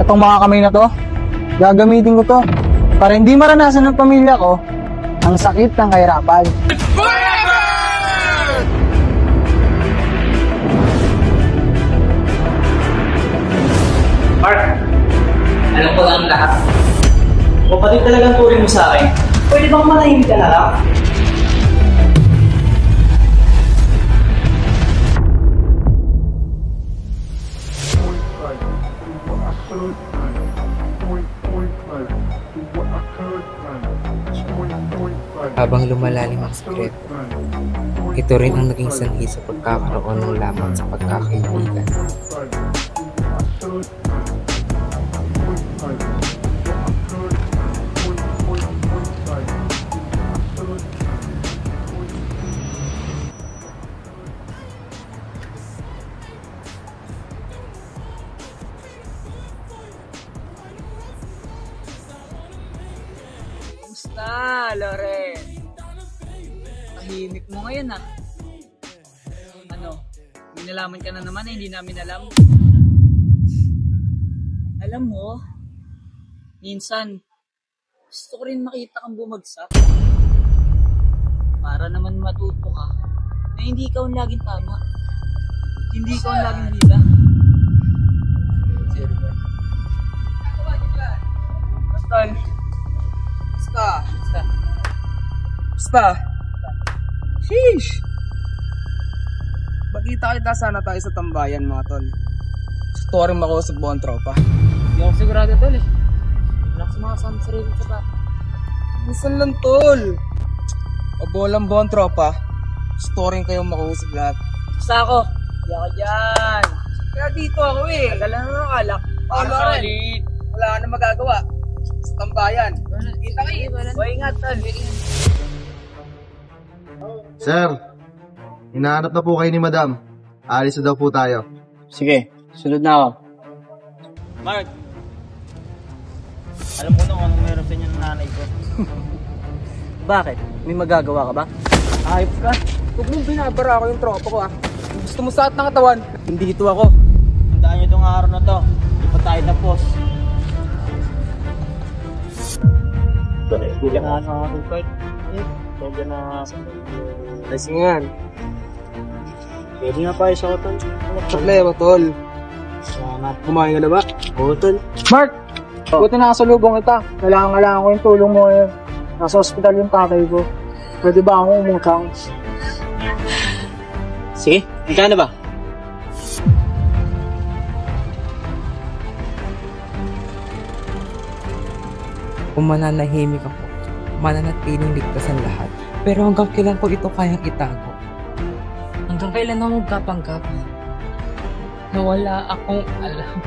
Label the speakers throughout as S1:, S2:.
S1: Itong mga kamay na to, gagamitin ko to para hindi maranasan ng pamilya ko ang sakit ng kahirapan.
S2: Mark, alam ko na ang lahat. Kapatid talagang turing mo sa akin. Pwede bang manahimik ka na lang?
S3: Habang lumalalim ang sikreto, ito rin ang naging sanhi sa pagkakaroon ng lamat sa pagkakaibigan.
S4: Kumusta, Loren? Tahimik mo ngayon ah. Ano, may nalaman ka na naman eh, hindi namin alam. Alam mo, minsan, gusto ko rin makita kang bumagsak. Para naman matuto ka na hindi ikaw ang laging tama. Hindi ikaw ang laging bida. Bastol.
S5: Basta. Sheesh! Bagita kita sana tayo sa tambayan, mga tol. Gusto rin makausap buong tropa.
S4: Hindi ako sigurado tol eh. Wala ko sumakasama sa sarili sa ba.
S5: Minsan lang, tol. Pabolang buong tropa. Gusto rin kayong makausap lahat.
S4: Basta ako. Hindi ako dyan.
S5: Kaya dito ako eh.
S4: Tagal na ng alak.
S5: Para solid. Wala ka na magagawa. Sa tambayan. Kita kayo.
S4: O ingat tol.
S6: Sir, hinahanap na po kayo ni Madam. Alis na daw po tayo.
S2: Sige, sunod na ako. Mark, alam ko na kung anong meron sa inyo ng nanay ko.
S5: Bakit? May magagawa ka ba? Ayop ka. Huwag mong binabara ako yung tropa ko ah. Kung gusto mo sa at ng katawan, hindi ito ako.
S2: Tandaan nyo itong araw na to. Di pa tayo tapos. Hindi ka na mga kupart. Pwede na sa
S5: Lasing yan.
S2: Pwede na tayo sa hotel.
S5: Problema, tol.
S2: Salamat.
S5: Kumain ka na ba?
S2: Hotel.
S1: Mark, buti nakasalubong kita. Kailangan ko yung tulong mo ngayon. Nasa ospital yung tatay ko. Pwede ba akong umutang?
S2: Sige, magkano ba?
S3: Kung mananahimik ako, mananatiling ligtas ang lahat. Pero hanggang kailan ko ito kayang itago? Hanggang kailan ako magkapanggap na wala akong alam?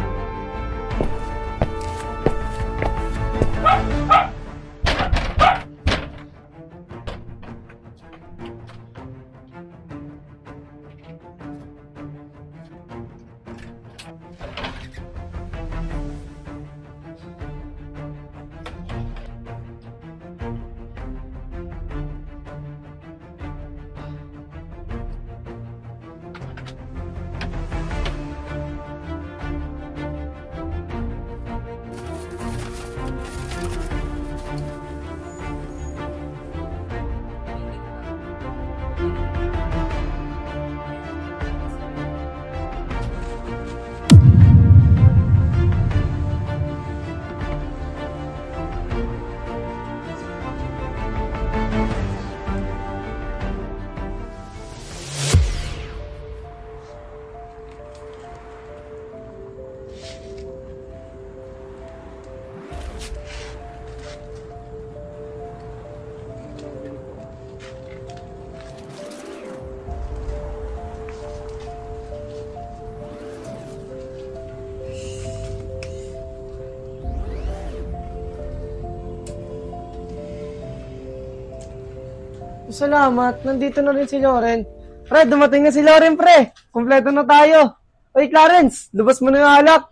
S1: Salamat, nandito na rin si Loren. Pre, dumating na si Loren, pre. Kompleto na tayo. Oy, Clarence, lubas mo na yung alak.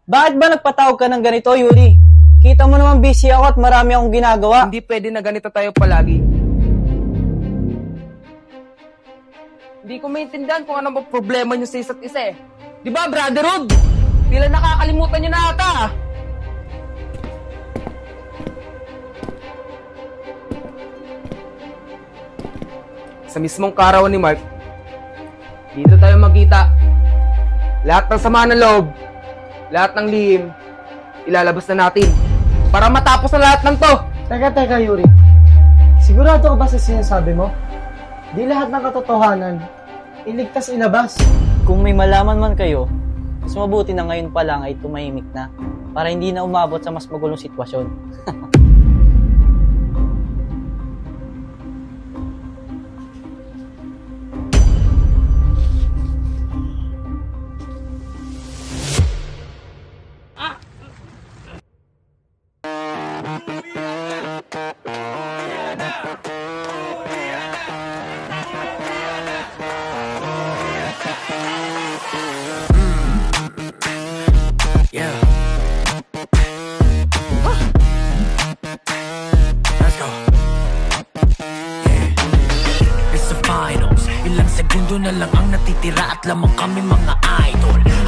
S1: Bakit ba nagpatawag ka ng ganito, Yuri? Kita mo naman busy ako at marami akong ginagawa.
S5: Hindi pwede na ganito tayo palagi. Hindi ko maintindihan kung ano ba problema nyo sa isa't isa eh. Di ba, brotherhood?
S3: Tila nakakalimutan niyo na ata.
S5: Sa mismong karawan ni Mark, dito tayo magkita. Lahat ng sama ng loob, lahat ng lihim, ilalabas na natin. Para matapos na lahat ng to.
S1: Teka, Yuri. Sigurado ka ba sa sinasabi mo? Di lahat ng katotohanan, iligtas ilabas.
S2: Kung may malaman man kayo, mas mabuti na ngayon pa lang ay tumahimik na para hindi na umabot sa mas magulong sitwasyon.
S7: Let's go. Yeah. It's the finals. Ilang segundo na lang ang natitira at lamang kami mga idol.